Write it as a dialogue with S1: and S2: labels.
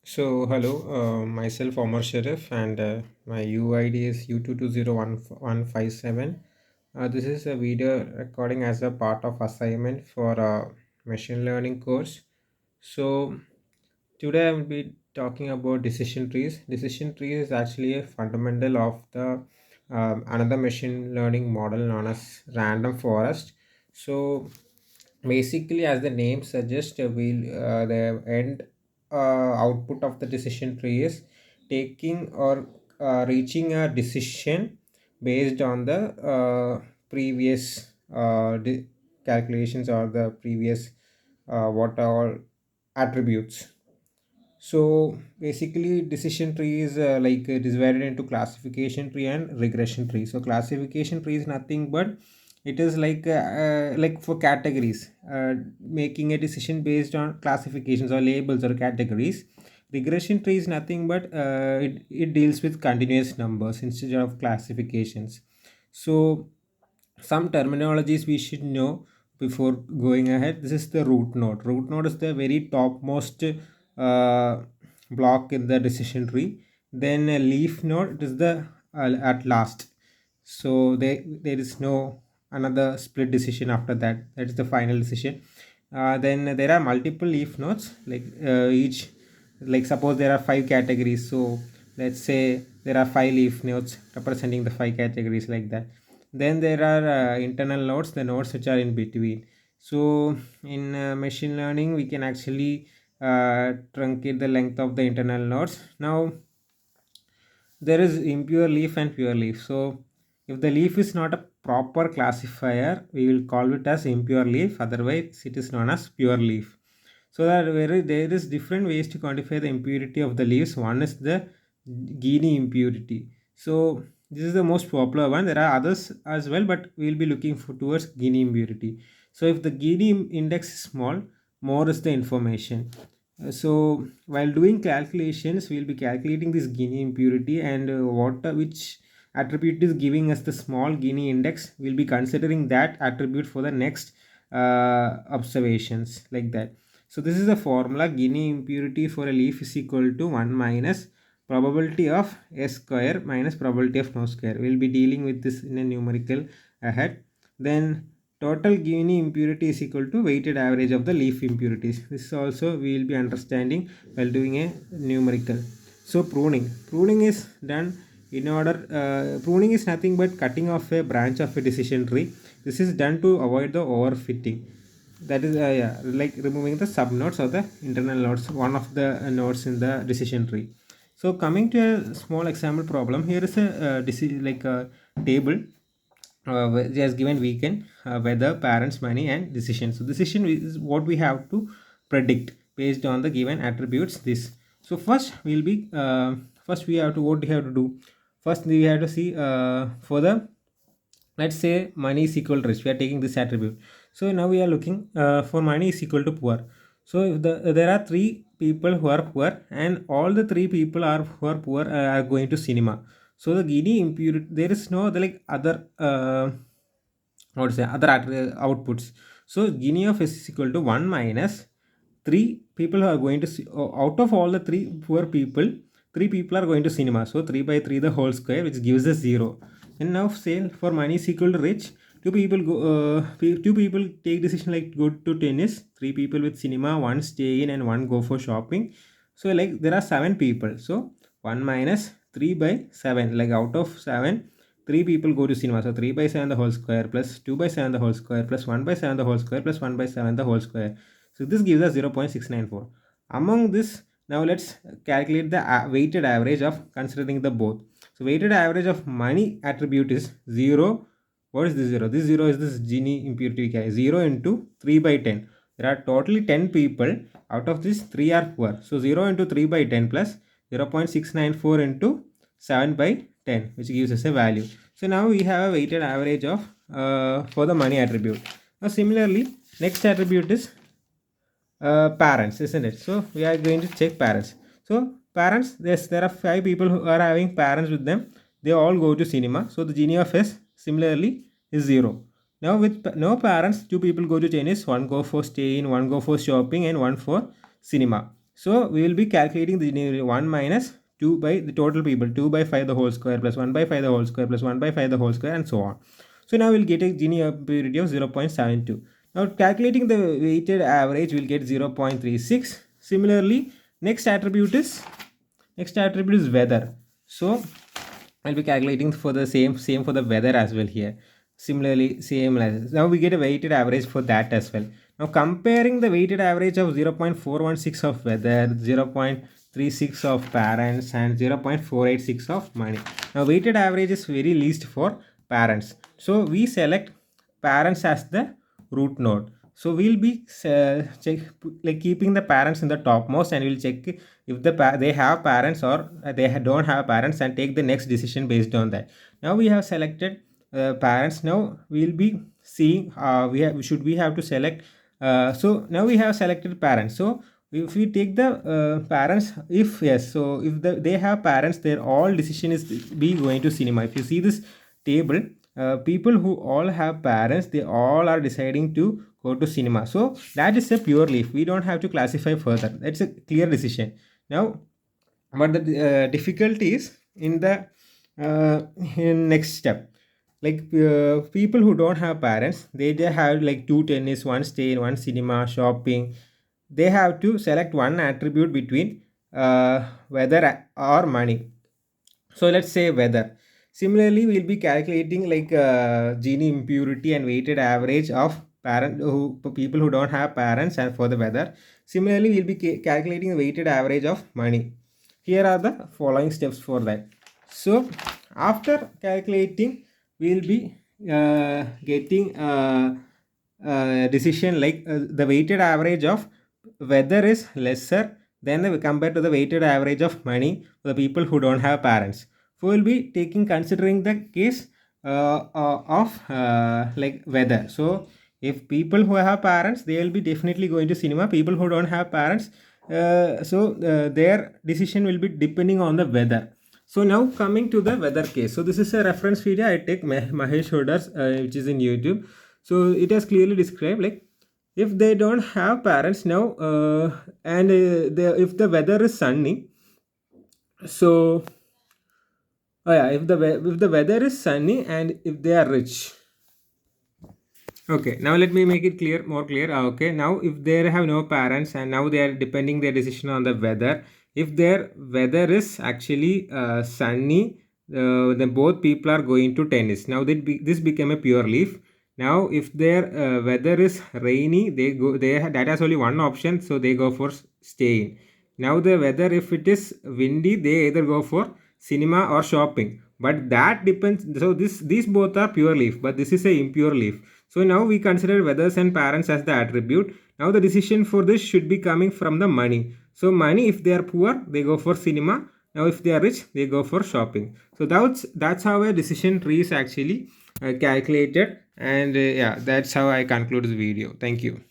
S1: Hello, myself Omar Sharif, and my UID is U220157. This is a video recording as a part of assignment for a machine learning course. So, today I will be talking about decision trees. Decision trees is actually a fundamental of the another machine learning model known as random forest. So, basically, as the name suggests, the end output of the decision tree is taking or reaching a decision based on the previous calculations or the previous what are attributes. So basically, decision tree is it is divided into classification tree and regression tree. So classification tree is nothing but it is like for categories, making a decision based on classifications or labels or categories. Regression tree is nothing but it deals with continuous numbers instead of classifications. So some terminologies we should know before going ahead. This is the root node. Root node is the very topmost uh, block in the decision tree. Then a leaf node, it is the at last. So there is no another split decision after that. That is the final decision. Then there are multiple leaf nodes, like each, like suppose there are five categories. So let's say there are five leaf nodes representing the five categories, like that. Then there are internal nodes, the nodes which are in between. So in machine learning we can actually truncate the length of the internal nodes. Now there is impure leaf and pure leaf. So if the leaf is not a proper classifier, we will call it as impure leaf, otherwise it is known as pure leaf. So there is different ways to quantify the impurity of the leaves. One is the Gini impurity. So this is the most popular one. There are others as well, but we will be looking for towards Gini impurity. So if the Gini index is small, more is the information. So while doing calculations, we will be calculating this Gini impurity, and which attribute is giving us the small Gini index. We will be considering that attribute for the next observations, like that. So this is the formula. Gini impurity for a leaf is equal to 1 minus probability of S square minus probability of no square. We will be dealing with this in a numerical ahead. Then total Gini impurity is equal to weighted average of the leaf impurities. This also we will be understanding while doing a numerical. So pruning is done in order. Pruning is nothing but cutting off a branch of a decision tree. This is done to avoid the overfitting. That is yeah, like removing the sub nodes or the internal nodes, one of the nodes in the decision tree. So coming to a small example problem, here is a like a table which has given weekend, weather, parents, money, and decision. So decision is what we have to predict based on the given attributes. This. So first we'll be first we have to what we have to do. First we have to see for the, let's say money is equal to rich. We are taking this attribute. So now we are looking for money is equal to poor. So if there are three people who are poor, and all the three people are who are poor are going to cinema. So the Gini impurity, there is no the like other what to say other outputs. So Gini of S is equal to 1 minus three people who are going to out of all the three poor people, three people are going to cinema. So 3 by 3 the whole square, which gives us 0. And now say for money is equal to rich, two people take decision like go to tennis, three people with cinema, one stay in and one go for shopping. So like there are seven people. So 1 minus 3 by 7, like out of 7, 3 people go to cinema. So 3 by 7 the whole square plus 2 by 7 the whole square plus 1 by 7 the whole square plus 1 by 7 the whole square. So this gives us 0.694. Among this, now let's calculate the weighted average of considering the both. So weighted average of money attribute is 0. What is this 0? This 0 is this Gini impurity. 0 into 3 by 10. There are totally 10 people. Out of this, 3 are poor. So 0 into 3 by 10 plus 0.694 into 7 by 10, which gives us a value. So now we have a weighted average of for the money attribute. Now similarly, next attribute is parents, isn't it? So we are going to check parents. So parents, yes, there are five people who are having parents with them. They all go to cinema. So the Gini of S similarly is 0. Now with no parents, two people go to tennis, one go for staying, one go for shopping, and one for cinema. So we will be calculating the Gini 1 minus 2 by the total people, 2 by 5 the whole square plus 1 by 5 the whole square plus 1 by 5 the whole square and so on. So now we'll get a Gini impurity of 0.72. Now calculating the weighted average, we'll get 0.36. Similarly, next attribute is weather. So I'll be calculating for the same for the weather as well here. Similarly, same as now we get a weighted average for that as well. Now comparing the weighted average of 0.416 of weather, 0.36 of parents and 0.486 of money. Now weighted average is very least for parents. So we select parents as the root node. So we'll be keeping the parents in the topmost, and we'll check if they have parents or they don't have parents, and take the next decision based on that. Now we have selected parents. Now we'll be seeing we have to select. So now we have selected parents. So if we take the parents, if yes, so if they have parents, their all decision is be going to cinema. If you see this table, people who all have parents, they all are deciding to go to cinema. So that is a pure leaf. We don't have to classify further. That's a clear decision. Now, but the difficulty is in the in next step. Like people who don't have parents, they have like 2 tennis, 1 stay, 1 cinema, shopping. They have to select one attribute between weather or money. So let's say weather. Similarly, we'll be calculating like Gini impurity and weighted average of people who don't have parents and for the weather. Similarly, we'll be calculating the weighted average of money. Here are the following steps for that. So after calculating, we'll be getting decision like the weighted average of weather is lesser than compared to the weighted average of money for the people who don't have parents. So we'll be considering the case of like weather. So if people who have parents, they will be definitely going to cinema. People who don't have parents, their decision will be depending on the weather. So now coming to the weather case. So this is a reference video I take Mahesh Hodar's, which is in YouTube. So it has clearly described like if they don't have parents now, and if the weather is sunny. So if the weather is sunny and if they are rich. Okay, now let me make it more clear. Okay, now if they have no parents and now they are depending their decision on the weather. If their weather is actually sunny, then both people are going to tennis. Now this became a pure leaf. Now if their weather is rainy, that has only one option, so they go for staying. Now the weather, if it is windy, they either go for cinema or shopping. But that depends. So these both are pure leaf, but this is a impure leaf. So now we consider weathers and parents as the attribute. Now the decision for this should be coming from the money. So money, if they are poor, they go for cinema. Now if they are rich, they go for shopping. So that's how a decision tree is actually calculated. And yeah, that's how I conclude this video. Thank you.